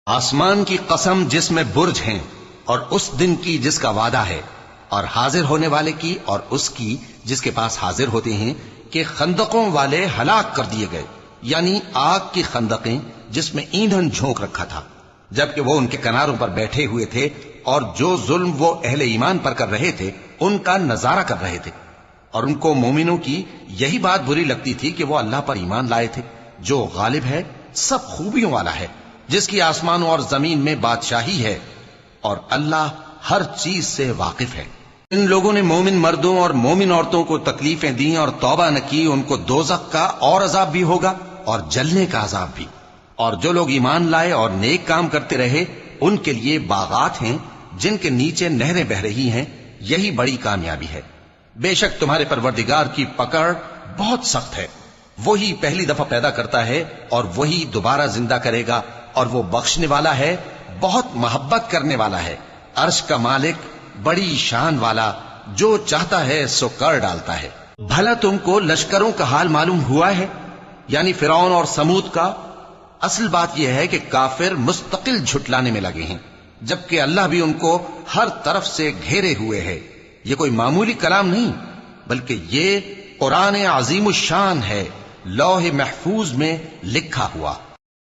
آسمان کی قسم جس میں برج ہیں اور اس دن کی جس کا وعدہ ہے، اور حاضر ہونے والے کی اور اس کی جس کے پاس حاضر ہوتے ہیں، کہ خندقوں والے ہلاک کر دیے گئے، یعنی آگ کی خندقیں جس میں ایندھن جھونک رکھا تھا، جبکہ وہ ان کے کناروں پر بیٹھے ہوئے تھے اور جو ظلم وہ اہل ایمان پر کر رہے تھے ان کا نظارہ کر رہے تھے، اور ان کو مومنوں کی یہی بات بری لگتی تھی کہ وہ اللہ پر ایمان لائے تھے جو غالب ہے، سب خوبیوں والا ہے، جس کی آسمانوں اور زمین میں بادشاہی ہے، اور اللہ ہر چیز سے واقف ہے۔ ان لوگوں نے مومن مردوں اور مومن عورتوں کو تکلیفیں دیں اور توبہ نہ کی، ان کو دوزخ کا اور عذاب بھی ہوگا اور جلنے کا عذاب بھی، اور جو لوگ ایمان لائے اور نیک کام کرتے رہے ان کے لیے باغات ہیں جن کے نیچے نہریں بہ رہی ہیں، یہی بڑی کامیابی ہے۔ بے شک تمہارے پروردگار کی پکڑ بہت سخت ہے، وہی پہلی دفعہ پیدا کرتا ہے اور وہی دوبارہ زندہ کرے گا، اور وہ بخشنے والا ہے، بہت محبت کرنے والا ہے، عرش کا مالک، بڑی شان والا، جو چاہتا ہے سو کر ڈالتا ہے۔ بھلا تم کو لشکروں کا حال معلوم ہوا ہے، یعنی فرعون اور سمود کا؟ اصل بات یہ ہے کہ کافر مستقل جھٹلانے میں لگے ہیں، جبکہ اللہ بھی ان کو ہر طرف سے گھیرے ہوئے ہے۔ یہ کوئی معمولی کلام نہیں، بلکہ یہ قرآن عظیم الشان ہے، لوح محفوظ میں لکھا ہوا۔